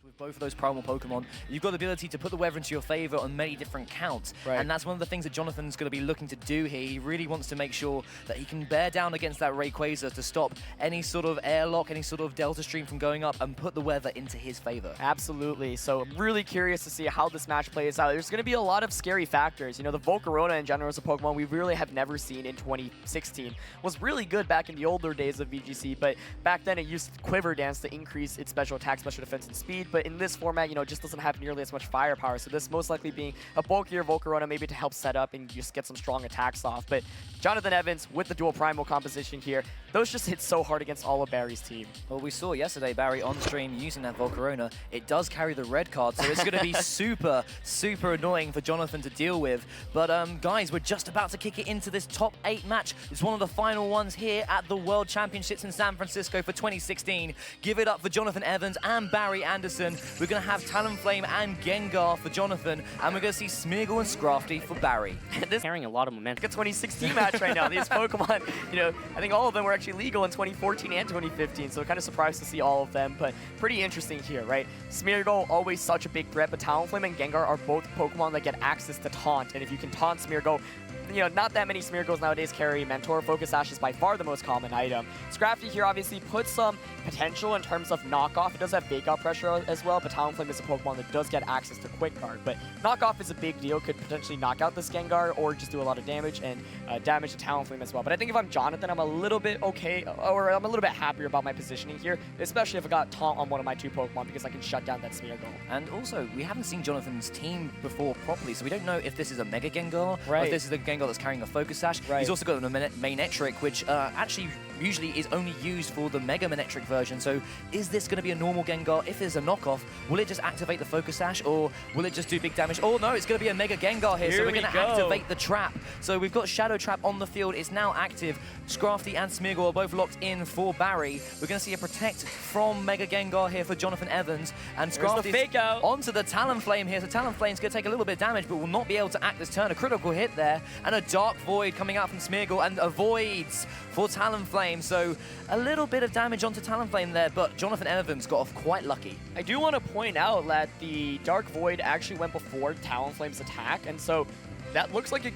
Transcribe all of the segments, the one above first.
With both of those primal Pokemon, you've got the ability to put the weather into your favor on many different counts. Right. And that's one of the things that Jonathan's going to be looking to do here. He really wants to make sure that he can bear down against that Rayquaza to stop any sort of airlock, any sort of Delta Stream from going up and put the weather into his favor. Absolutely. So I'm really curious to see how this match plays out. There's going to be a lot of scary factors. You know, the Volcarona in general as a Pokemon we really have never seen in 2016. Was really good back in the older days of VGC, but back then it used Quiver Dance to increase its special attack, special defense, and speed. But in this format, you know, it just doesn't have nearly as much firepower. So this most likely being a bulkier Volcarona, maybe to help set up and just get some strong attacks off. But Jonathan Evans with the dual primal composition here, those just hit so hard against all of Barry's team. Well, we saw yesterday Barry on stream using that Volcarona. It does carry the red card, so it's going to be super, super annoying for Jonathan to deal with. But guys, we're just about to kick it into this top 8 match. It's one of the final ones here at the World Championships in San Francisco for 2016. Give it up for Jonathan Evans and Barry Anderson. We're going to have Talonflame and Gengar for Jonathan, and we're going to see Smeargle and Scrafty for Barry. This carrying a lot of momentum. Like a 2016 match right now. These Pokemon, you know, I think all of them were actually legal in 2014 and 2015, so kind of surprised to see all of them, but pretty interesting here, right? Smeargle, always such a big threat, but Talonflame and Gengar are both Pokemon that get access to Taunt, and if you can Taunt Smeargle, you know, not that many Smeargles nowadays carry Mentor. Focus Sash is by far the most common item. Scrafty here obviously puts some potential in terms of knockoff. It does have Fake Out pressure as well, but Talonflame is a Pokemon that does get access to Quick Guard. But knockoff is a big deal, could potentially knock out this Gengar or just do a lot of damage and damage to Talonflame as well. But I think if I'm Jonathan, I'm a little bit okay, or I'm a little bit happier about my positioning here, especially if I got Taunt on one of my 2 Pokemon because I can shut down that Smeargle. And also, we haven't seen Jonathan's team before properly, so we don't know if this is a Mega Gengar, or Right. if this is a Gengar that's carrying a Focus Sash. Right. He's also got the Manectric, which actually usually is only used for the Mega Manectric version. So is this going to be a normal Gengar? If there's a knockoff, will it just activate the Focus Sash, or will it just do big damage? Oh no, it's going to be a Mega Gengar here, so we're going to activate the trap. So we've got Shadow Trap on the field. It's now active. Scrafty and Smeargle are both locked in for Barry. We're going to see a Protect from Mega Gengar here for Jonathan Evans. And Scrafty's Fake Out onto the Talonflame here. So Talonflame's going to take a little bit of damage, but will not be able to act this turn. A critical hit there. And a Dark Void coming out from Smeargle, and avoids for Talonflame. So a little bit of damage onto Talonflame there, but Jonathan Evans got off quite lucky. I do want to point out that the Dark Void actually went before Talonflame's attack, and so that looks like it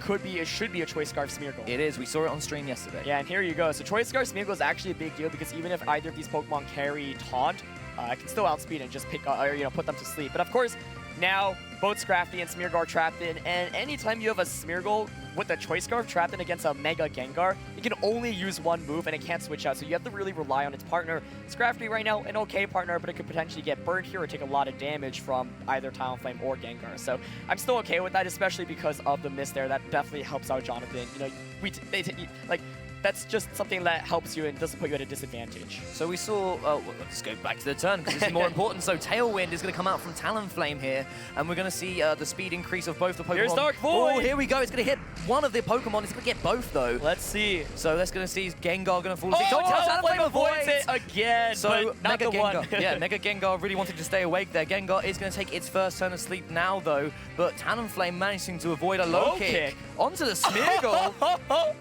should be a Choice Scarf Smeargle. It is. We saw it on stream yesterday. Yeah, and here you go. So Choice Scarf Smeargle is actually a big deal because even if either of these Pokemon carry Taunt, I can still outspeed and just pick, or you know, put them to sleep. But of course, now both Scrafty and Smeargle are trapped in, and anytime you have a Smeargle with a Choice Scarf trapped in against a Mega Gengar, it can only use one move and it can't switch out, so you have to really rely on its partner. Scrafty right now, an okay partner, but it could potentially get burned here or take a lot of damage from either Talonflame or Gengar. So I'm still okay with that, especially because of the miss there. That definitely helps out Jonathan. You know, that's just something that helps you and doesn't put you at a disadvantage. So we saw, well, let's go back to the turn because this is more important. So Tailwind is going to come out from Talonflame here, and we're going to see the speed increase of both the Pokemon. Here's Dark Void! Oh, here we go. It's going to hit one of the Pokemon. It's going to get both, though. Let's see. So that's going to see Gengar going to fall asleep. Oh, Talonflame avoids it again, so but not Mega the Gengar, one. yeah, Mega Gengar really wanted to stay awake there. Gengar is going to take its first turn of sleep now, though, but Talonflame managing to avoid a low kick onto the Smeargle.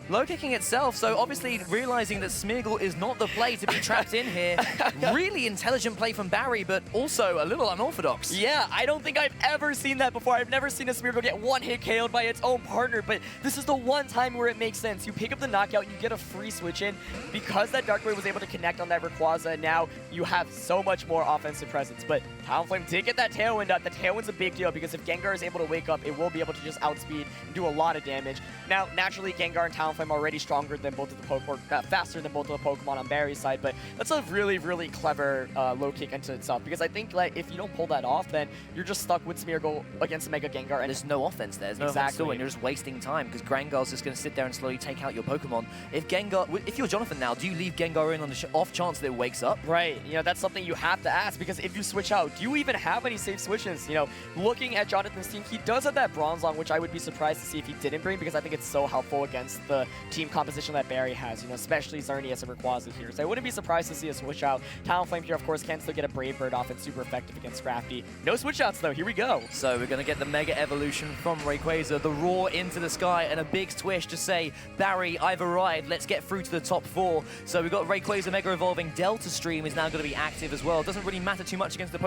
Low kicking itself, so obviously realizing that Smeargle is not the play to be trapped in here. Really intelligent play from Barry, but also a little unorthodox. Yeah, I don't think I've ever seen that before. I've never seen a Smeargle get one hit KO'd by its own partner, but this is the one time where it makes sense. You pick up the knockout, you get a free switch in. Because that Dark Void was able to connect on that Rayquaza, now you have so much more offensive presence. But Talonflame did get that Tailwind up. The Tailwind's a big deal because if Gengar is able to wake up, it will be able to just outspeed and do a lot of damage. Now, naturally, Gengar and Talonflame are already stronger than both of the Pokemon, faster than both of the Pokemon on Barry's side, but that's a really, really clever low kick into itself, because I think like if you don't pull that off, then you're just stuck with Smeargle against a Mega Gengar, and there's no offense there. There's no offense still, and you're just wasting time because Grangar's just going to sit there and slowly take out your Pokemon. If you're Jonathan now, do you leave Gengar in on the off chance that it wakes up? Right. You know, that's something you have to ask, because if you switch out, do you even have any safe switches? You know, looking at Jonathan's team, he does have that Bronzong, which I would be surprised to see if he didn't can bring, because I think it's so helpful against the team composition that Barry has, you know, especially Xerneas and Rayquaza here. So I wouldn't be surprised to see a switch out. Talonflame here, of course, can still get a Brave Bird off and super effective against Scrafty. No switch outs though, here we go. So we're going to get the Mega Evolution from Rayquaza, the roar into the sky, and a big swish to say, Barry, I've arrived, let's get through to the top 4. So we've got Rayquaza Mega Evolving. Delta Stream is now going to be active as well. Doesn't really matter too much against the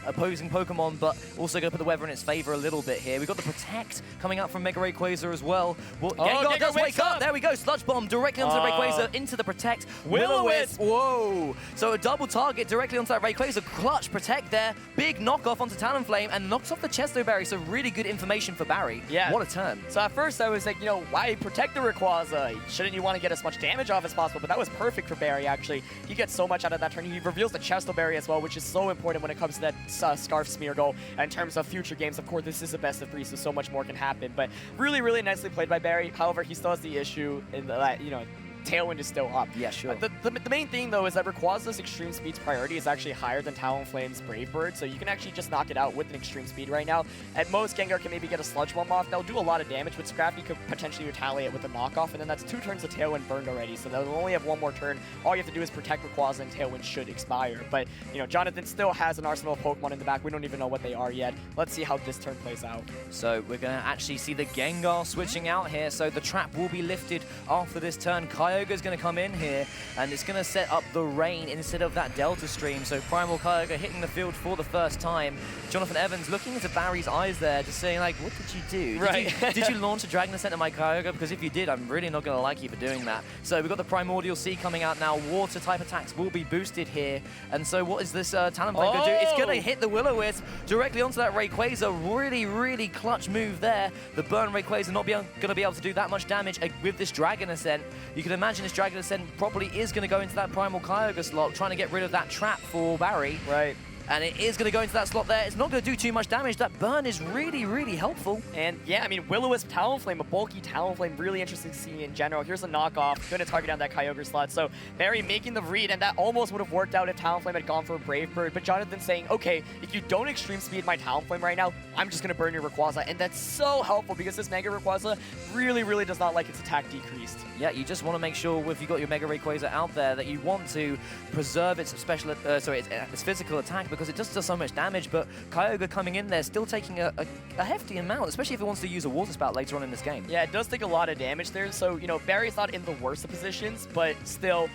opposing Pokemon, but also going to put the weather in its favor a little bit here. We've got the Protect coming out from Mega Rayquaza as well. Gengar does wake up. There we go. Sludge Bomb directly onto the Rayquaza, into the Protect. Will-O-Wisp. Whoa. So a double target directly onto that Rayquaza. Clutch Protect there. Big knockoff onto Talonflame and knocks off the Chesto Berry. So really good information for Barry. Yeah. What a turn. So at first I was like, you know, why protect the Rayquaza? Shouldn't you want to get as much damage off as possible? But that was perfect for Barry, actually. He gets so much out of that turn. He reveals the Chesto Berry as well, which is so important when it comes to that Scarf Smeargle. In terms of future games, of course, this is a best of 3, so much more can happen. But really, really nicely played by Barry. However, he still has the issue in that, you know, Tailwind is still up. Yeah, sure. The main thing, though, is that Rayquaza's Extreme Speed's priority is actually higher than Talonflame's Brave Bird, so you can actually just knock it out with an Extreme Speed right now. At most, Gengar can maybe get a Sludge Bomb off. That'll do a lot of damage, but Scrafty could potentially retaliate with a knockoff, and then that's 2 turns of Tailwind burned already, so they'll only have 1 more turn. All you have to do is protect Rayquaza, and Tailwind should expire. But, you know, Jonathan still has an arsenal of Pokemon in the back. We don't even know what they are yet. Let's see how this turn plays out. So we're going to actually see the Gengar switching out here, so the trap will be lifted after this turn. Kyogre's going to come in here, and it's going to set up the rain instead of that Delta Stream. So Primal Kyogre hitting the field for the first time. Jonathan Evans looking into Barry's eyes there, just saying, like, what did you do? Right. Did you launch a Dragon Ascent at my Kyogre? Because if you did, I'm really not going to like you for doing that. So we've got the Primordial Sea coming out now. Water type attacks will be boosted here. And so what is this Talonflame going to do? It's going to hit the Will-O-Wisp directly onto that Rayquaza. Really, really clutch move there. The burn Rayquaza not going to be able to do that much damage with this Dragon Ascent. You can imagine this Dragon Ascent probably is going to go into that Primal Kyogre slot, trying to get rid of that trap for Barry. Right. And it is going to go into that slot there. It's not going to do too much damage. That burn is really, really helpful. And yeah, I mean, Will-O-Wisp Talonflame, a bulky Talonflame, really interesting to see in general. Here's a knockoff, going to target down that Kyogre slot. So Barry making the read, and that almost would have worked out if Talonflame had gone for a Brave Bird. But Jonathan saying, okay, if you don't Extreme Speed my Talonflame right now, I'm just going to burn your Rayquaza. And that's so helpful because this Mega Rayquaza really, really does not like its attack decreased. Yeah, you just want to make sure if you've got your Mega Rayquaza out there that you want to preserve its its physical attack, because it just does so much damage. But Kyogre coming in there still taking a hefty amount, especially if it wants to use a Water Spout later on in this game. Yeah, it does take a lot of damage there. So, you know, Barry's not in the worst of positions, but still,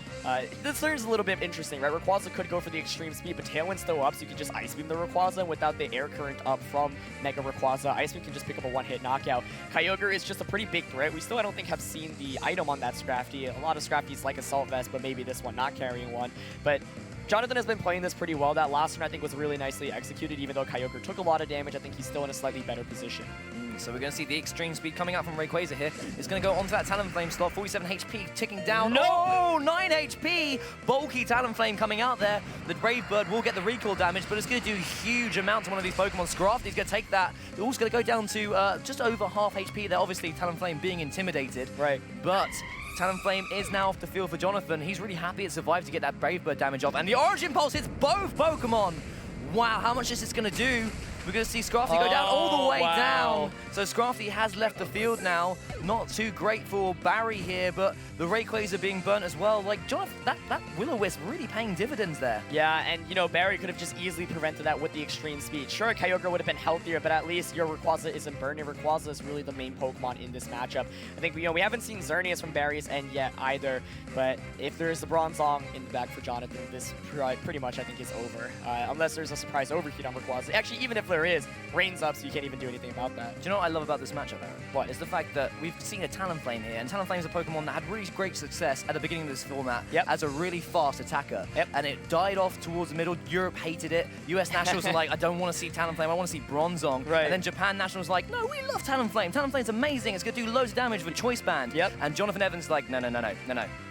this turn is a little bit interesting, right? Rayquaza could go for the Extreme Speed, but Tailwind's still up, so you can just Ice Beam the Rayquaza without the Air Current up from Mega Rayquaza. Ice Beam can just pick up a one-hit knockout. Kyogre is just a pretty big threat. We still, I don't think, have seen the item on that Scrafty. A lot of Scrafties like Assault Vest, but maybe this one not carrying one. But Jonathan has been playing this pretty well. That last turn, I think, was really nicely executed. Even though Kyogre took a lot of damage, I think he's still in a slightly better position. So we're going to see the Extreme Speed coming out from Rayquaza here. It's going to go onto that Talonflame slot. 47 HP ticking down. No! Oh, 9 HP! Bulky Talonflame coming out there. The Brave Bird will get the recall damage, but it's going to do huge amounts to one of these Pokemon. Scrafty's going to take that. It's also going to go down to just over half HP there. Obviously, Talonflame being intimidated. Right. But Talonflame is now off the field for Jonathan. He's really happy it survived to get that Brave Bird damage off. And the Origin Pulse hits both Pokemon. Wow, how much is this going to do? We're going to see Scrafty go down all the way down. So Scrafty has left the field now. Not too great for Barry here, but the Rayquaza being burnt as well. Like, Jonathan, that Will-O-Wisp really paying dividends there. Yeah, and, you know, Barry could have just easily prevented that with the Extreme Speed. Sure, Kyogre would have been healthier, but at least your Rayquaza isn't burning. Rayquaza is really the main Pokemon in this matchup. I think, you know, we haven't seen Xerneas from Barry's end yet either, but if there's the Bronzong in the back for Jonathan, this pretty much, I think, is over. Unless there's a surprise overheat on Rayquaza. Actually, even if there is, rain's up, so you can't even do anything about that. Do you know what I love about this matchup, Aaron? What? Is the fact that we've seen a Talonflame here, and Talonflame's a Pokemon that had really great success at the beginning of this format as a really fast attacker. And it died off towards the middle. Europe hated it. US Nationals were like, I don't want to see Talonflame, I want to see Bronzong. Right. And then Japan Nationals like, no, we love Talonflame. Talonflame's amazing. It's going to do loads of damage with Choice Band. And Jonathan Evans like, no.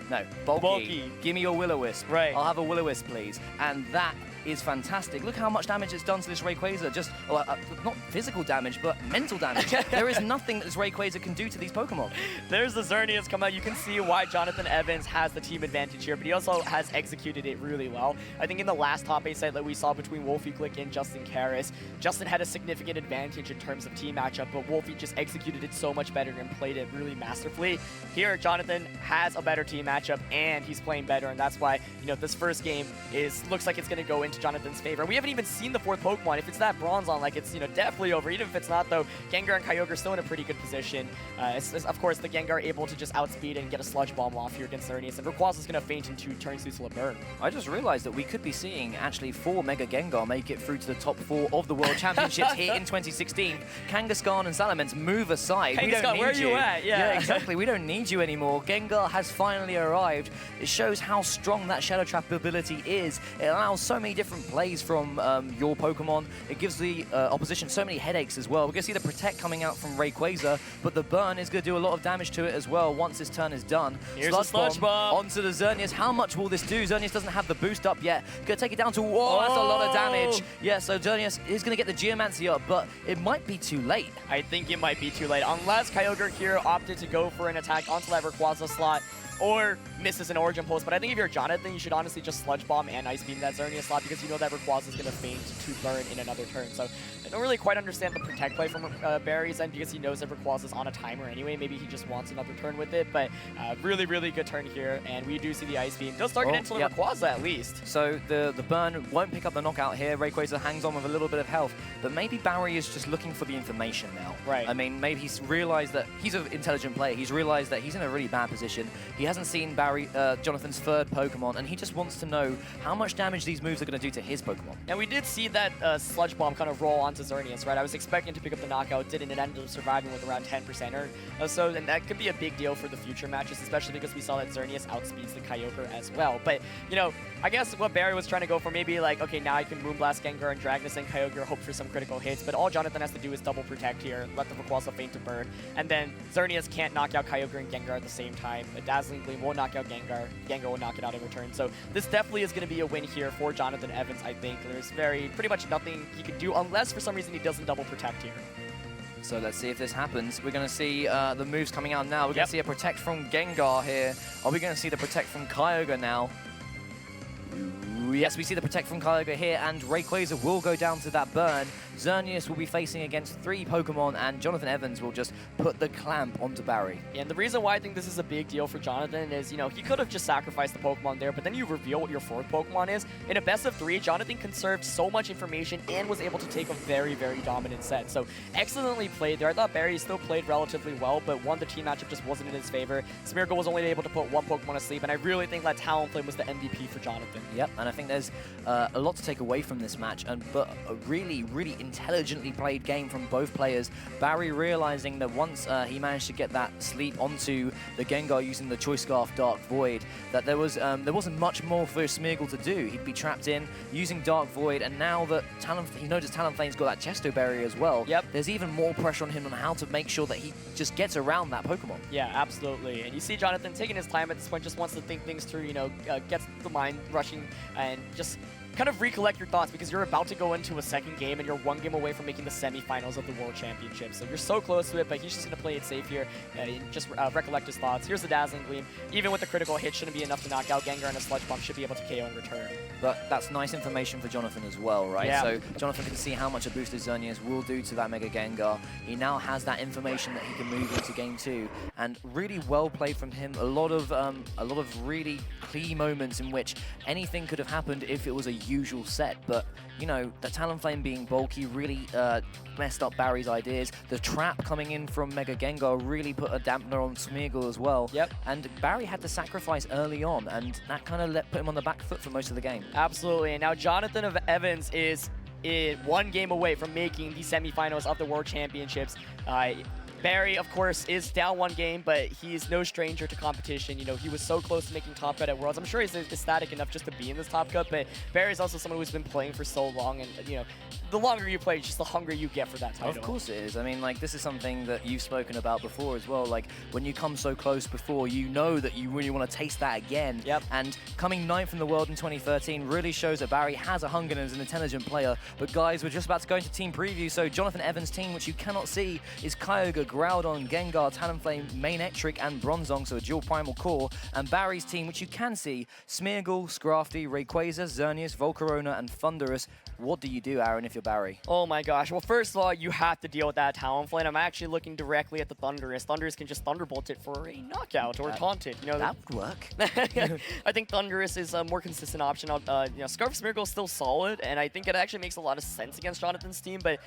No, bulky. Give me your Will-O-Wisp. Right. I'll have a Will-O-Wisp, please. And that is fantastic. Look how much damage it's done to this Rayquaza. Just, not physical damage, but mental damage. There is nothing that this Rayquaza can do to these Pokemon. There's the Xerneas come out. You can see why Jonathan Evans has the team advantage here, but he also has executed it really well. I think in the last top 8 set that we saw between Wolfie Glick and Justin Karras, Justin had a significant advantage in terms of team matchup, but Wolfie just executed it so much better and played it really masterfully. Here, Jonathan has a better team matchup, and he's playing better, and that's why, you know, this first game looks like it's going to go into Jonathan's favor. We haven't even seen the 4th Pokemon. If it's that Bronzong, like, it's, you know, definitely over. Even if it's not, though, Gengar and Kyogre are still in a pretty good position. Of course, the Gengar able to just outspeed and get a Sludge Bomb off here against Xerneas, and Rayquaza is going to faint in 2 turns due to a burn. I just realized that we could be seeing actually 4 Mega Gengar make it through to the top 4 of the World Championships here in 2016. Kangaskhan and Salamence, move aside. Kangaskhan, where are you at? Yeah, exactly. We don't need you anymore. Gengar has finally arrived. It shows how strong that Shadow Trap ability is. It allows so many different plays from your Pokemon. It gives the opposition so many headaches as well. We're going to see the Protect coming out from Rayquaza, but the Burn is going to do a lot of damage to it as well once this turn is done. Here's a Sludge Bomb onto the Xerneas. How much will this do? Xerneas doesn't have the boost up yet. Going to take it down to, whoa, that's a lot of damage. Yeah, so Xerneas is going to get the Geomancy up, but it might be too late. I think it might be too late, unless Kyogre here opted to go for an attack onto that Rayquaza slot, or misses an Origin Pulse. But I think if you're Jonathan, you should honestly just Sludge Bomb and Ice Beam that Xerneas slot, because you know that Rayquaza is going to faint to burn in another turn. So I don't really quite understand the Protect play from Barry's end, because he knows that Rayquaza is on a timer anyway. Maybe he just wants another turn with it, but really, really good turn here, and we do see the Ice Beam. Does target into the Rayquaza at least. So the Burn won't pick up the knockout here. Rayquaza hangs on with a little bit of health, but maybe Barry is just looking for the information now. Right. I mean, maybe he's realized that he's an intelligent player. He's realized that he's in a really bad position. He hasn't seen Jonathan's 3rd Pokemon, and he just wants to know how much damage these moves are going to do to his Pokemon. And we did see that Sludge Bomb kind of roll onto Xerneas, right? I was expecting to pick up the knockout, didn't. It ended up surviving with around 10%. And that could be a big deal for the future matches, especially because we saw that Xerneas outspeeds the Kyogre as well. But, you know, I guess what Barry was trying to go for, maybe like, okay, now I can Moonblast Gengar and Dragonus and Kyogre, hope for some critical hits, but all Jonathan has to do is double Protect here, let the Rayquaza faint to burn, and then Xerneas can't knock out Kyogre and Gengar at the same time. A Dazzling Gleam won't knock out Gengar. Gengar will knock it out in return. So this definitely is going to be a win here for Jonathan Evans, I think. There's pretty much nothing he could do, unless for some reason he doesn't double Protect here. So let's see if this happens. We're going to see the moves coming out now. We're going to see a Protect from Gengar here. Are we going to see the Protect from Kyogre now? Yes, we see the Protect from Kyogre here, and Rayquaza will go down to that Burn. Xerneas will be facing against 3 Pokemon, and Jonathan Evans will just put the clamp onto Barry. And the reason why I think this is a big deal for Jonathan is, you know, he could have just sacrificed the Pokemon there, but then you reveal what your 4th Pokemon is. In a best of 3, Jonathan conserved so much information and was able to take a very, very dominant set. So excellently played there. I thought Barry still played relatively well, but the team matchup just wasn't in his favor. Smeargle was only able to put 1 Pokemon to sleep, and I really think that Talonflame was the MVP for Jonathan. Yep, and I think there's a lot to take away from this match, but a really, really intelligently played game from both players. Barry realizing that once he managed to get that sleep onto the Gengar using the Choice Scarf Dark Void, that there wasn't much more for Smeargle to do. He'd be trapped in using Dark Void, and now that he noticed Talonflame's got that Chesto Berry as well, there's even more pressure on him on how to make sure that he just gets around that Pokemon. Yeah, absolutely. And you see Jonathan taking his time at this point, just wants to think things through, you know, gets the mind rushing and just kind of recollect your thoughts, because you're about to go into a 2nd game and you're 1 game away from making the semifinals of the World Championship. So you're so close to it, but he's just going to play it safe here and just recollect his thoughts. Here's the Dazzling Gleam. Even with the critical hit, shouldn't be enough to knock out Gengar, and a Sludge Bomb should be able to KO in return. But that's nice information for Jonathan as well, right? Yeah. So Jonathan can see how much a boosted Xerneas will do to that Mega Gengar. He now has that information that he can move into Game 2, and really well played from him. A lot of really clean moments in which anything could have happened if it was a usual set. But, you know, the Talonflame being bulky really messed up Barry's ideas. The trap coming in from Mega Gengar really put a dampener on Smeargle as well. Yep. And Barry had to sacrifice early on, and that kind of put him on the back foot for most of the game. Absolutely. And now Jonathan Evans is 1 game away from making the semifinals of the World Championships. Barry, of course, is down 1 game, but he's no stranger to competition. You know, he was so close to making top cut at Worlds. I'm sure he's ecstatic enough just to be in this top cut, but Barry's also someone who's been playing for so long, and, you know, the longer you play, just the hungrier you get for that title. Of course it is. I mean, like, this is something that you've spoken about before as well. Like, when you come so close before, you know that you really want to taste that again. Yep. And coming 9th in the world in 2013 really shows that Barry has a hunger and is an intelligent player. But guys, we're just about to go into team preview. So Jonathan Evans' team, which you cannot see, is Kyogre, Groudon, Gengar, Talonflame, Manectric, and Bronzong, so a dual primal core. And Barry's team, which you can see, Smeargle, Scrafty, Rayquaza, Xerneas, Volcarona, and Thundurus. What do you do, Aaron, if you're Barry? Oh my gosh. Well, first of all, you have to deal with that Talonflame. I'm actually looking directly at the Thundurus. Thundurus can just Thunderbolt it for a knockout or taunt it. You know, that would work. I think Thundurus is a more consistent option. You know, Scarf Smeargle is still solid, and I think it actually makes a lot of sense against Jonathan's team, but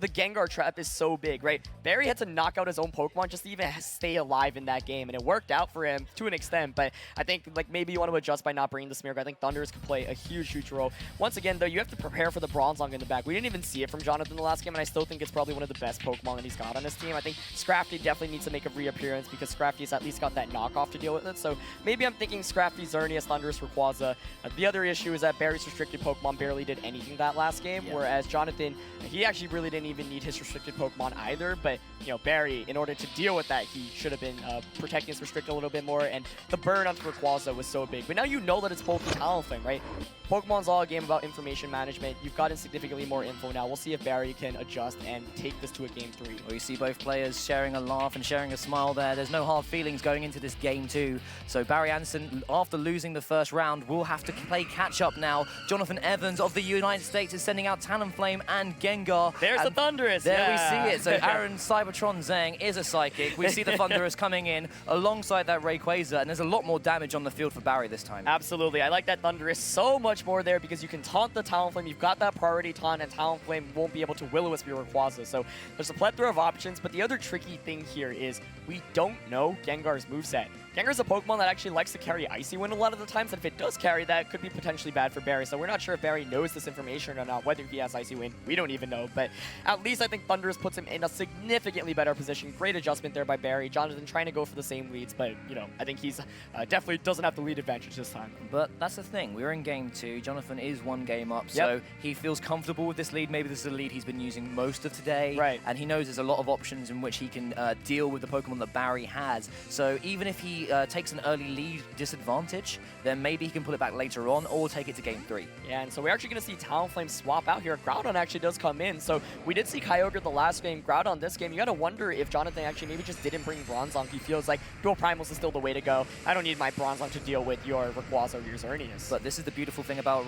the Gengar trap is so big, right? Barry had to knock out his own Pokemon just to even stay alive in that game, and it worked out for him to an extent, but I think like maybe you want to adjust by not bringing the Smeargle. I think Thundurus could play a huge role. Once again, though, you have to prepare for the Bronzong in the back. We didn't even see it from Jonathan in the last game, and I still think it's probably one of the best Pokemon that he's got on his team. I think Scrafty definitely needs to make a reappearance because Scrafty's at least got that knockoff to deal with it, so maybe I'm thinking Scrafty, Xerneas, Thundurus, Rayquaza. The other issue is that Barry's restricted Pokemon barely did anything that last game, whereas Jonathan, he actually really didn't even need his restricted Pokemon either, but you know, Barry, in order to deal with that, he should have been protecting his restricted a little bit more, and the burn onto Rayquaza was so big. But now you know that it's both the Talonflame, right? Pokemon's all a game about information management. You've gotten significantly more info now. We'll see if Barry can adjust and take this to a game 3. Well, you see both players sharing a laugh and sharing a smile there. There's no hard feelings going into this game 2. So Barry Anderson, after losing the first round, will have to play catch-up now. Jonathan Evans of the United States is sending out Talonflame and Gengar. There's the Thundurus. There we see it. So Aaron Cybertron Zhang is a Psychic. We see the Thundurus coming in alongside that Rayquaza, and there's a lot more damage on the field for Barry this time. Absolutely. I like that Thundurus so much more there because you can taunt the Talonflame. You've got that priority taunt, and Talonflame won't be able to Will-O-Wisp your Rayquaza. So there's a plethora of options, but the other tricky thing here is we don't know Gengar's moveset. Gengar's a Pokemon that actually likes to carry Icy Wind a lot of the times, and if it does carry that, it could be potentially bad for Barry. So we're not sure if Barry knows this information or not, whether he has Icy Wind. We don't even know, but at least I think Thundurus puts him in a significantly better position. Great adjustment there by Barry. Jonathan trying to go for the same leads, but, you know, I think he's definitely doesn't have the lead advantage this time. But that's the thing. We're in game 2. Jonathan is 1 game up, so he feels comfortable with this lead. Maybe this is a lead he's been using most of today. Right. And he knows there's a lot of options in which he can deal with the Pokemon that Barry has. So even if he takes an early lead disadvantage, then maybe he can pull it back later on or take it to game 3. Yeah, and so we're actually going to see Talonflame swap out here. Groudon actually does come in. So we did see Kyogre the last game, Groudon this game. You got to wonder if Jonathan actually maybe just didn't bring Bronzong. He feels like dual primals is still the way to go. I don't need my Bronzong to deal with your Rayquaza or your Xerneas. But this is the beautiful thing about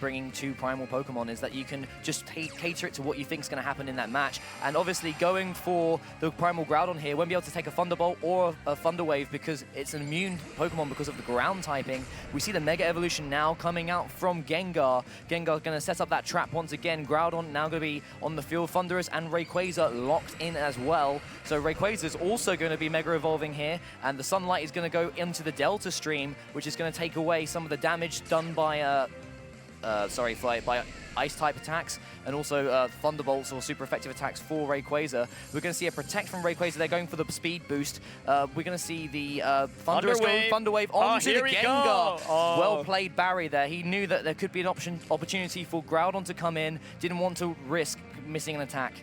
bringing 2 primal Pokemon is that you can just cater it to what you think is going to happen in that match. And obviously going for the primal Groudon here won't be able to take a Thunderbolt or a Thunder Wave because it's an immune Pokemon because of the ground typing. We see the Mega Evolution now coming out from Gengar. Gengar going to set up that trap once again. Groudon now going to be on the field. Thundurus and Rayquaza locked in as well. So Rayquaza is also going to be Mega Evolving here, and the Sunlight is going to go into the Delta Stream, which is going to take away some of the damage done by by Ice-type attacks, and also Thunderbolts or super effective attacks for Rayquaza. We're going to see a Protect from Rayquaza. They're going for the speed boost. We're going to see the Thunder Wave onto the Gengar. Oh. Well played, Barry, there. He knew that there could be an opportunity for Groudon to come in. Didn't want to risk missing an attack.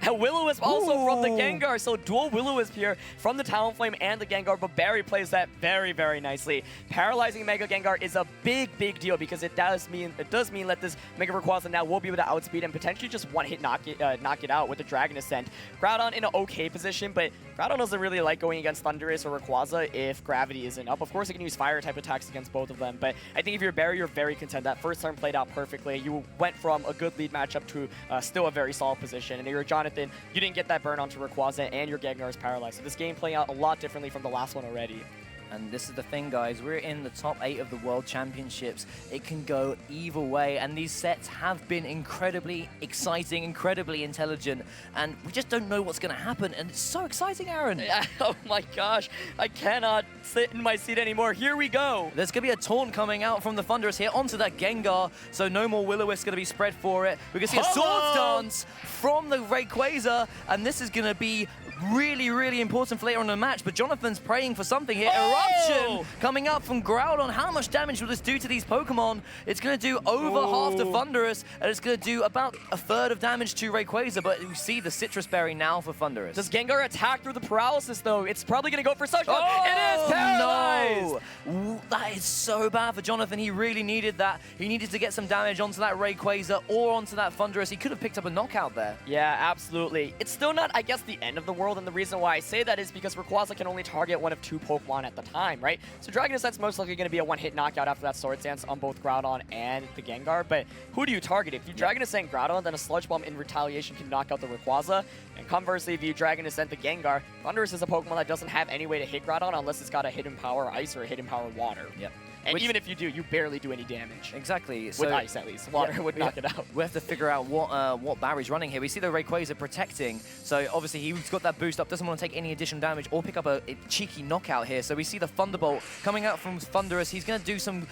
And Will-O-Wisp also from the Gengar, so dual Will-O-Wisp here from the Talonflame and the Gengar, but Barry plays that very nicely. Paralyzing Mega Gengar is a big deal because it does mean that this Mega Rayquaza now will be able to outspeed and potentially just one-hit knock it out with the Dragon Ascent. Groudon in an okay position, but Groudon doesn't really like going against Thundurus or Rayquaza if Gravity isn't up. Of course, it can use Fire-type attacks against both of them, but I think if you're Barry, you're very content. That first turn played out perfectly. You went from a good lead matchup to still a very solid position, and you're Jonathan. You didn't get that burn onto Rayquaza, and your Gengar is paralyzed. So this game playing out a lot differently from the last one already. And this is the thing, guys. We're in the top 8 of the World Championships. It can go either way, and these sets have been incredibly exciting, incredibly intelligent, and we just don't know what's going to happen, and it's so exciting, Aaron. Oh my gosh, I cannot sit in my seat anymore. Here we go. There's going to be a taunt coming out from the Thunderous here onto that Gengar, so no more Will-O-Wisp going to be spread for it. We're going to see a Swords Dance from the Rayquaza, and this is going to be really, really important for later on in the match, but Jonathan's praying for something here. Eruption coming up from Groudon. How much damage will this do to these Pokemon? It's going to do over half to Thunderous, and it's going to do about a third of damage to Rayquaza, but you see the Citrus Berry now for Thunderous. Does Gengar attack through the paralysis, though? It's probably going to go for such a... It is paralyzed! No! Ooh, that is so bad for Jonathan. He really needed that. He needed to get some damage onto that Rayquaza or onto that Thunderous. He could have picked up a knockout there. Yeah, absolutely. It's still not, I guess, the end of the world, and the reason why I say that is because Rayquaza can only target one of 2 Pokemon at the time, right? So Dragon Ascent's most likely going to be a one-hit knockout after that Sword Dance on both Groudon and the Gengar, but who do you target? If you Dragon Ascent Groudon, then a Sludge Bomb in retaliation can knock out the Rayquaza, and conversely, if you Dragon Ascent the Gengar, Thunderous is a Pokemon that doesn't have any way to hit Groudon unless it's got a Hidden Power Ice or a Hidden Power Water. Yep. And even if you do, you barely do any damage. Exactly. With ice, at least. Water would knock it out. We have to figure out what Barry's running here. We see the Rayquaza protecting, so obviously he's got that boost up, doesn't want to take any additional damage or pick up a cheeky knockout here. So we see the Thunderbolt coming out from Thunderous. He's going to do some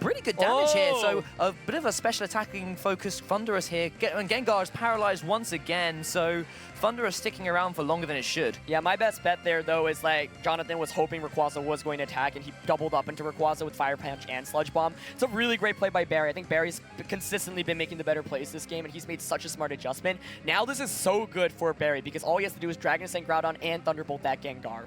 pretty good damage here, so a bit of a special attacking focused Thunderous here. And Gengar is paralyzed once again, so Thunderous sticking around for longer than it should. Yeah, my best bet there, though, is like Jonathan was hoping Rayquaza was going to attack, and he doubled up into Rayquaza with Fire Punch and Sludge Bomb. It's a really great play by Barry. I think Barry's consistently been making the better plays this game, and he's made such a smart adjustment. Now this is so good for Barry, because all he has to do is Dragon Ascent Groudon and Thunderbolt that Gengar.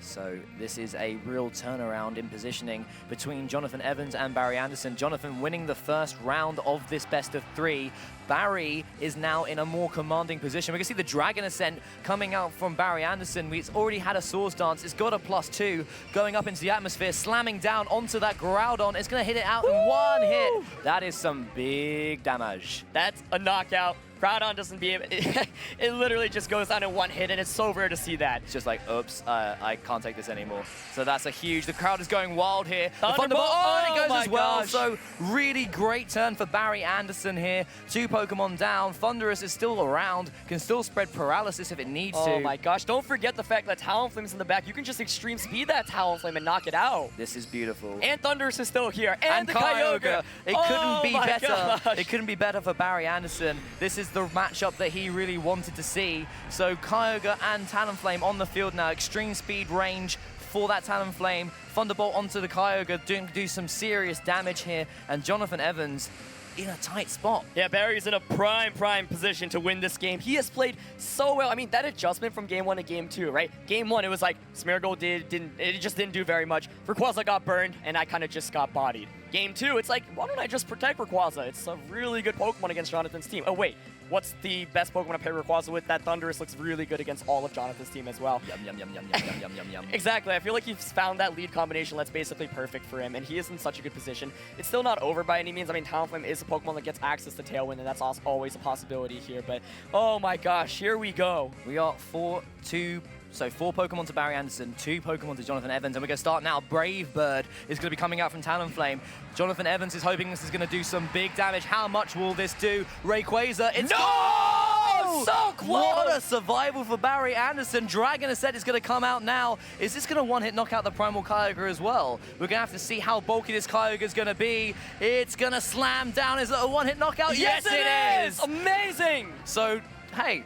So this is a real turnaround in positioning between Jonathan Evans and Barry Anderson. Jonathan winning the first round of this best of 3. Barry is now in a more commanding position. We can see the Dragon Ascent coming out from Barry Anderson. It's already had a Swords Dance. It's got a +2 going up into the atmosphere, slamming down onto that Groudon. It's going to hit it out in one hit. That is some big damage. That's a knockout. Groudon doesn't be able... It literally just goes down in one hit, and it's so rare to see that. It's just like, oops, I can't take this anymore. So that's a huge... The crowd is going wild here. Thunderbolt, The Thunderbolt, and it goes as well. Gosh. So really great turn for Barry Anderson here. 2 Pokemon down. Thunderous is still around. Can still spread paralysis if it needs to. Oh my gosh. Don't forget the fact that Talonflame's in the back. You can just extreme speed that Talonflame and knock it out. This is beautiful. And Thunderous is still here. And the Kyogre. It couldn't be better. Gosh. It couldn't be better for Barry Anderson. This is the matchup that he really wanted to see. So Kyogre and Talonflame on the field now. Extreme speed range for that Talonflame. Thunderbolt onto the Kyogre, do some serious damage here. And Jonathan Evans in a tight spot. Yeah, Barry's in a prime position to win this game. He has played so well. I mean, that adjustment from Game 1 to Game 2, right? Game 1, it was like, Smeargle it just didn't do very much. Rayquaza got burned, and I kind of just got bodied. Game 2, it's like, why don't I just protect Rayquaza? It's a really good Pokemon against Jonathan's team. Oh, wait. What's the best Pokemon to pair Rayquaza with? That Thunderous looks really good against all of Jonathan's team as well. Yum, yum, yum, yum, yum, yum, yum, yum, yum. Exactly. I feel like he's found that lead combination that's basically perfect for him, and he is in such a good position. It's still not over by any means. I mean, Talonflame is a Pokemon that gets access to Tailwind, and that's also always a possibility here. But, oh my gosh, here we go. We are 4 Pokemon to Barry Anderson, 2 Pokemon to Jonathan Evans, and we're going to start now. Brave Bird is going to be coming out from Talonflame. Jonathan Evans is hoping this is going to do some big damage. How much will this do? Rayquaza, it's so close! What a survival for Barry Anderson. Dragon Ascent is going to come out now. Is this going to one-hit knock out the Primal Kyogre as well? We're going to have to see how bulky this Kyogre is going to be. It's going to slam down. Is it a one-hit knockout? Yes, it is! Amazing! So, hey,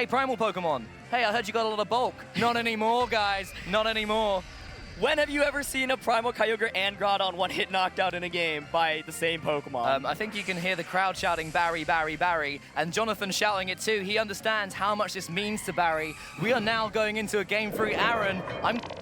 Primal Pokemon. Hey, I heard you got a lot of bulk. Not anymore, guys. Not anymore. When have you ever seen a Primal Kyogre and Groudon one-hit knocked out in a game by the same Pokemon? I think you can hear the crowd shouting Barry, Barry, Barry, and Jonathan shouting it too. He understands how much this means to Barry. We are now going into a Game 3. Aaron,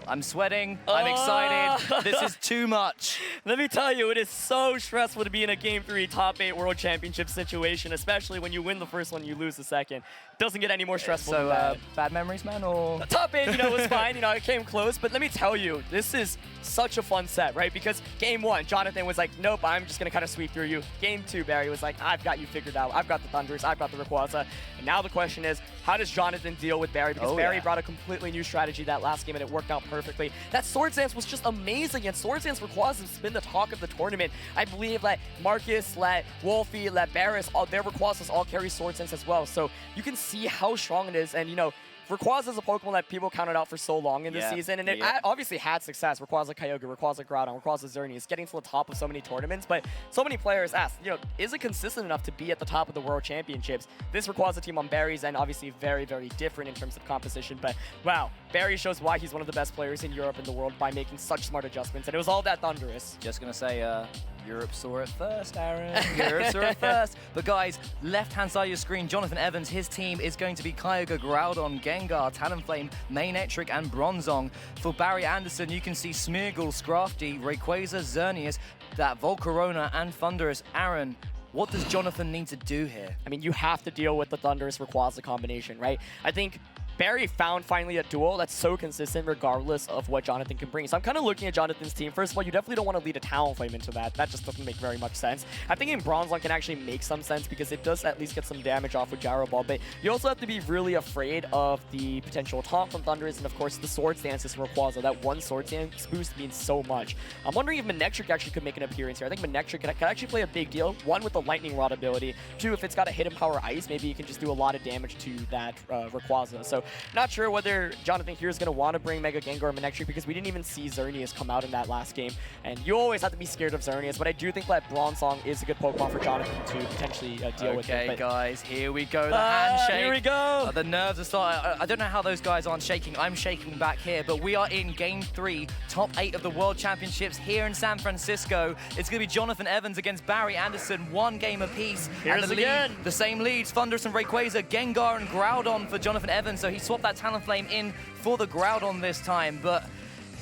I'm sweating. I'm excited. This is too much. Let me tell you, it is so stressful to be in a Game 3 top 8 World Championship situation, especially when you win the first one, you lose the second. Doesn't get any more stressful than that. Bad memories, man, or? Top 8, was fine. I came close, but let me tell you, this is such a fun set, right? Because Game 1, Jonathan was like, nope, I'm just going to kind of sweep through you. Game 2, Barry was like, I've got you figured out. I've got the Thunders. I've got the Rayquaza. And now the question is, how does Jonathan deal with Barry? Because Barry brought a completely new strategy that last game, and it worked out perfectly. perfectly. That Swords Dance was just amazing, and Swords Dance Rayquaza has been the talk of the tournament. I believe that Marcus, that Wolfie, that Barris, all their Rayquazas all carry Swords Dance as well. So you can see how strong it is, and you know, Rayquaza is a Pokemon that people counted out for so long in this season, and it obviously had success. Rayquaza Kyogre, Rayquaza Groudon, Rayquaza Xerneas, getting to the top of so many tournaments, but so many players asked, you know, is it consistent enough to be at the top of the World Championships? This Rayquaza team on Barry's end, obviously very, very different in terms of composition, but wow, Barry shows why he's one of the best players in Europe and the world by making such smart adjustments, and it was all that Thunderous. Just gonna say, Europe saw it first, Aaron. Europe saw it first. But guys, left-hand side of your screen, Jonathan Evans, his team is going to be Kyogre, Groudon, Gengar, Talonflame, Manectric, and Bronzong. For Barry Anderson, you can see Smeargle, Scrafty, Rayquaza, Xerneas, that Volcarona, and Thunderous. Aaron, what does Jonathan need to do here? I mean, you have to deal with the Thunderous Rayquaza combination, right? I think Barry found finally a duo that's so consistent regardless of what Jonathan can bring. So I'm kind of looking at Jonathan's team. First of all, you definitely don't want to lead a Talonflame into that. That just doesn't make very much sense. I think in Bronzong can actually make some sense because it does at least get some damage off with Gyro Ball, but you also have to be really afraid of the potential taunt from Thunderous and of course the Swords Dance is Rayquaza. That one Swords Dance boost means so much. I'm wondering if Manectric actually could make an appearance here. I think Manectric could actually play a big deal. One, with the Lightning Rod ability. Two, if it's got a Hidden Power Ice, maybe you can just do a lot of damage to that Rayquaza. So not sure whether Jonathan here is going to want to bring Mega Gengar or Manectric because we didn't even see Xerneas come out in that last game. And you always have to be scared of Xerneas, but I do think that Bronzong is a good Pokemon for Jonathan to potentially deal with. Okay, guys, here we go. The handshake. Here we go. The nerves are starting. I don't know how those guys aren't shaking. I'm shaking back here, but we are in Game 3, top 8 of the World Championships here in San Francisco. It's going to be Jonathan Evans against Barry Anderson, one game apiece. Here's and the same leads, Thunderous and Rayquaza, Gengar and Groudon for Jonathan Evans. So he swapped that Talonflame in for the Groudon this time, but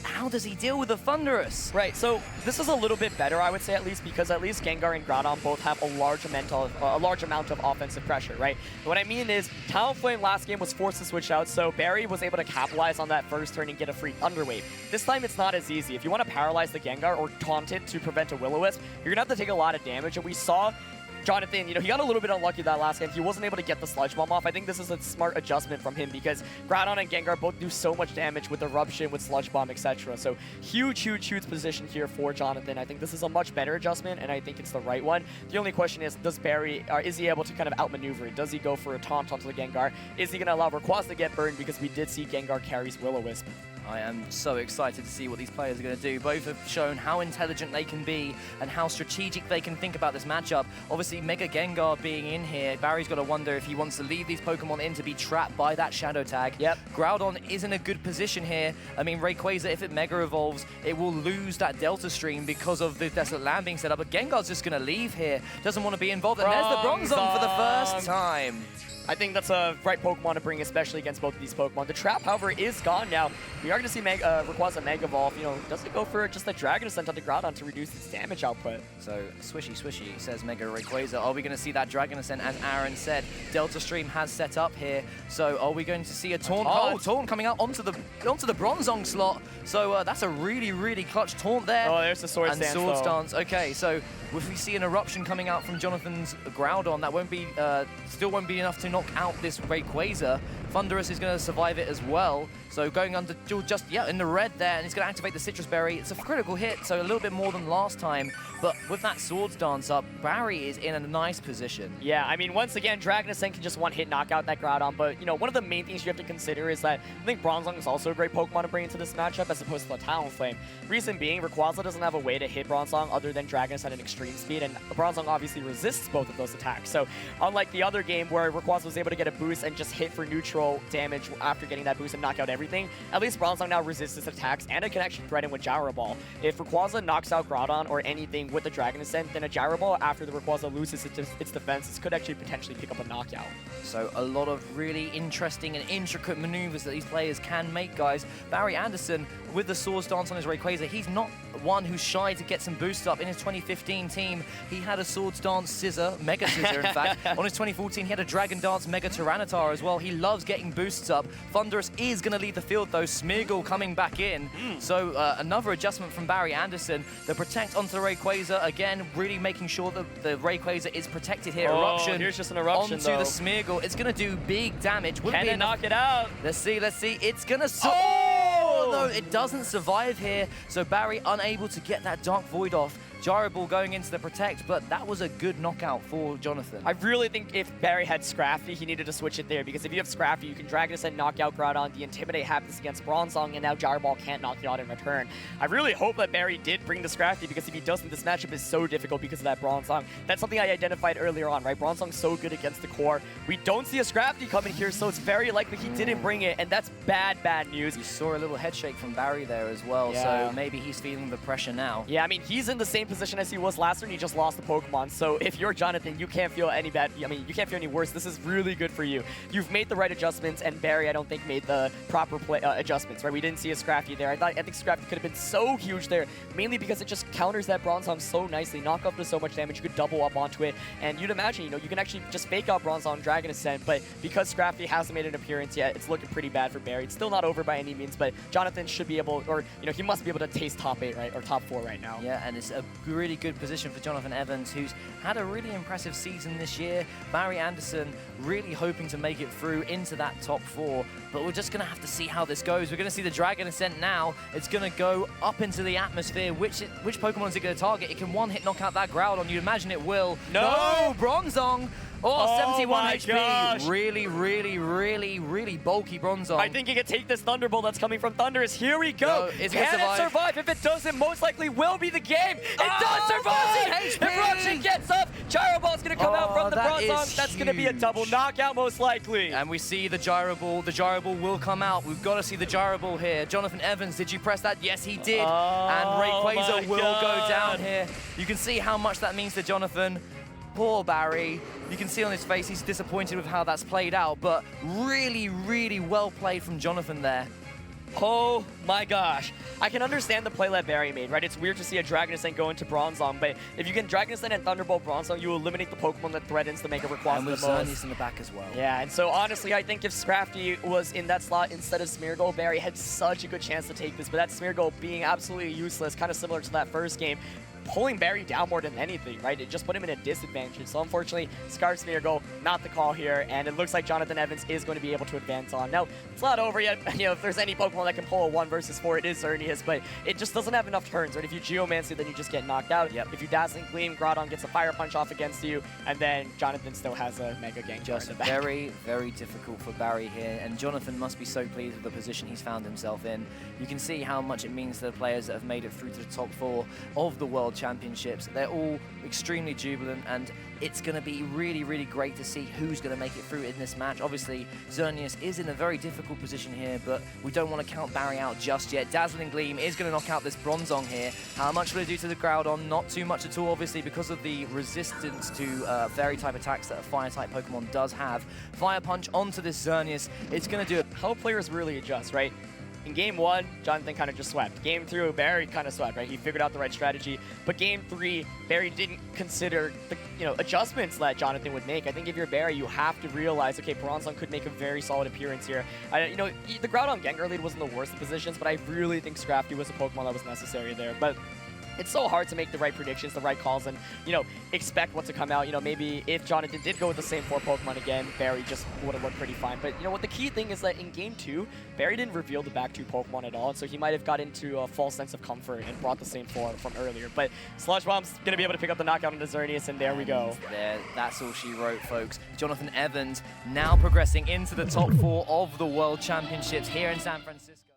how does he deal with the Thunderous? Right, so this is a little bit better, I would say, at least, because at least Gengar and Groudon both have a large amount of offensive pressure, right? What I mean is, Talonflame last game was forced to switch out, so Barry was able to capitalize on that first turn and get a free Thunder Wave. This time, it's not as easy. If you want to paralyze the Gengar or taunt it to prevent a Will-O-Wisp, you're going to have to take a lot of damage, and we saw Jonathan, you know, he got a little bit unlucky that last game. He wasn't able to get the Sludge Bomb off. I think this is a smart adjustment from him because Groudon and Gengar both do so much damage with Eruption, with Sludge Bomb, etc. So huge, huge, huge position here for Jonathan. I think this is a much better adjustment, and I think it's the right one. The only question is, does Barry, is he able to kind of outmaneuver it? Does he go for a taunt onto the Gengar? Is he going to allow Rayquaza to get burned because we did see Gengar carries Will-O-Wisp? I am so excited to see what these players are going to do. Both have shown how intelligent they can be and how strategic they can think about this matchup. Obviously, Mega Gengar being in here, Barry's got to wonder if he wants to leave these Pokemon in to be trapped by that Shadow Tag. Yep. Groudon is in a good position here. I mean, Rayquaza, if it Mega Evolves, it will lose that Delta Stream because of the Desolate Land being set up. But Gengar's just going to leave here. Doesn't want to be involved. And there's the Bronzong for the first time. I think that's a right Pokemon to bring, especially against both of these Pokemon. The Trap, however, is gone now. We are going to see Rayquaza Mega Evolve. You know, does it go for just a Dragon Ascent onto Groudon to reduce its damage output? So, swishy, swishy, says Mega Rayquaza. Are we going to see that Dragon Ascent, as Aaron said? Delta Stream has set up here. So, are we going to see a Taunt? Oh, Taunt coming out onto the Bronzong slot. So, that's a really, really clutch Taunt there. Oh, there's the Swords Dance, Swords Dance. Okay, so if we see an Eruption coming out from Jonathan's Groudon, that won't be, still won't be enough to knock out this Rayquaza. Thunderous is going to survive it as well. So going under just, in the red there, and he's going to activate the Citrus Berry. It's a critical hit, so a little bit more than last time. But with that Swords Dance up, Barry is in a nice position. Yeah, I mean, once again, Dragon Ascent can just one-hit knock out that Groudon. But, you know, one of the main things you have to consider is that I think Bronzong is also a great Pokemon to bring into this matchup as opposed to the Talonflame. Reason being, Rayquaza doesn't have a way to hit Bronzong other than Dragon Ascent at extreme speed, and Bronzong obviously resists both of those attacks. So unlike the other game where Rayquaza was able to get a boost and just hit for neutral damage after getting that boost and knock out everything, at least Bronzong now resists its attacks, and it can actually threaten with Gyro Ball. If Rayquaza knocks out Groudon or anything with the Dragon Ascent, then a Gyro Ball after the Rayquaza loses its defenses could actually potentially pick up a knockout. So a lot of really interesting and intricate maneuvers that these players can make, guys. Barry Anderson, with the Swords Dance on his Rayquaza, he's not one who's shy to get some boosts up. In his 2015 team, he had a Swords Dance Scissor, Mega Scissor in fact. On his 2014, he had a Dragon Dance Mega Tyranitar as well. He loves getting boosts up. Thunderous is going to lead the field though, Smeargle coming back in. So another adjustment from Barry Anderson. The Protect onto the Rayquaza, again, really making sure that the Rayquaza is protected here. Oh, Eruption here's just an Eruption onto though. the Smeargle. It's going to do big damage. Can it knock it out? Let's see. It's going to... Oh! but no, it doesn't survive here. So Barry unable to get that Dark Void off. Gyro Ball going into the Protect, but that was a good knockout for Jonathan. I really think if Barry had Scrafty, he needed to switch it there, because if you have Scrafty, you can Dragon Ascent, knock out Groudon, the Intimidate happens against Bronzong, and now Gyro Ball can't knock you out in return. I really hope that Barry did bring the Scrafty, because if he doesn't, this matchup is so difficult because of that Bronzong. That's something I identified earlier on, right? Bronzong's so good against the core. We don't see a Scrafty coming here, so it's very likely he didn't bring it, and that's bad, bad news. You saw a little head shake from Barry there as well, so maybe he's feeling the pressure now. Yeah, I mean, he's in the same position as he was last turn. He just lost the Pokemon, so if you're Jonathan, you can't feel any bad. I mean, you can't feel any worse. This is really good for you. You've made the right adjustments, and Barry, I don't think, made the proper adjustments, right? We didn't see a Scrafty there. I think Scrafty could have been so huge there, mainly because it just counters that Bronzong so nicely. Knock up does so much damage, you could double up onto it, and you'd imagine, you know, you can actually just fake out Bronzong Dragon Ascent, but because Scrafty hasn't made an appearance yet, it's looking pretty bad for Barry. It's still not over by any means, but Jonathan should be able, or, you know, he must be able to taste top 8, right, or top 4 right now. Yeah, and it's a really good position for Jonathan Evans, who's had a really impressive season this year. Barry Anderson really hoping to make it through into that top 4, but we're just going to have to see how this goes. We're going to see the Dragon Ascent now. It's going to go up into the atmosphere. Which Pokemon is it going to target? It can one-hit knock out that Groudon. You'd imagine it will. No! Bronzong! Oh, 71 HP. Gosh. Really, really, really, really bulky Bronzong. I think he can take this Thunderbolt that's coming from Thundurus. Here we go. No, can it survive? If it doesn't, most likely will be the game. It does survive! Eruption gets up. Gyro Ball's going to come out from the Bronzong. That's going to be a double knockout, most likely. And we see the Gyro Ball. The Gyro Ball will come out. We've got to see the Gyro Ball here. Jonathan Evans, did you press that? Yes, he did. And Rayquaza will go down here. You can see how much that means to Jonathan. Poor Barry. You can see on his face he's disappointed with how that's played out, but really, really well played from Jonathan there. Oh my gosh. I can understand the play that Barry made, right? It's weird to see a Dragon Ascent go into Bronzong, but if you can Dragon Ascent and Thunderbolt Bronzong, you eliminate the Pokemon that threatens the Mega Rayquaza and with the most. Xerneas in the back as well. Yeah, and so honestly, I think if Scrafty was in that slot instead of Smeargle, Barry had such a good chance to take this, but that Smeargle being absolutely useless, kind of similar to that first game, pulling Barry down more than anything, right? It just put him in a disadvantage. So unfortunately, Scarf Smeargle, not the call here, and it looks like Jonathan Evans is going to be able to advance on. Now, it's not over yet. You know, if there's any Pokemon that can pull a 1 versus 4, it is Xerneas, but it just doesn't have enough turns, right? If you Geomancy, then you just get knocked out. Yep. If you Dazzling Gleam, Groudon gets a Fire Punch off against you, and then Jonathan still has a Mega Gengar Just in the back. very, very difficult for Barry here, and Jonathan must be so pleased with the position he's found himself in. You can see how much it means to the players that have made it through to the top 4 of the World Championships. They're all extremely jubilant, and it's going to be really, really great to see who's going to make it through in this match. Obviously, Xerneas is in a very difficult position here, but we don't want to count Barry out just yet. Dazzling Gleam is going to knock out this Bronzong here. How much will it do to the Groudon? Not too much at all, obviously, because of the resistance to Fairy-type attacks that a Fire-type Pokemon does have. Fire Punch onto this Xerneas. It's going to do it. How players really adjust, right? In Game 1, Jonathan kind of just swept. Game 2, Barry kind of swept, right? He figured out the right strategy. But Game 3, Barry didn't consider the adjustments that Jonathan would make. I think if you're Barry, you have to realize, okay, Bronzong could make a very solid appearance here. The Groudon Gengar lead wasn't the worst of positions, but I really think Scrafty was a Pokemon that was necessary there. But it's so hard to make the right predictions, the right calls, and, expect what to come out. Maybe if Jonathan did go with the same 4 Pokemon again, Barry just would have looked pretty fine. But, what the key thing is that in Game 2, Barry didn't reveal the back 2 Pokemon at all, and so he might have got into a false sense of comfort and brought the same 4 from earlier. But Sludge Bomb's going to be able to pick up the knockout on the Xerneas, and there we go. That's all she wrote, folks. Jonathan Evans now progressing into the top 4 of the World Championships here in San Francisco.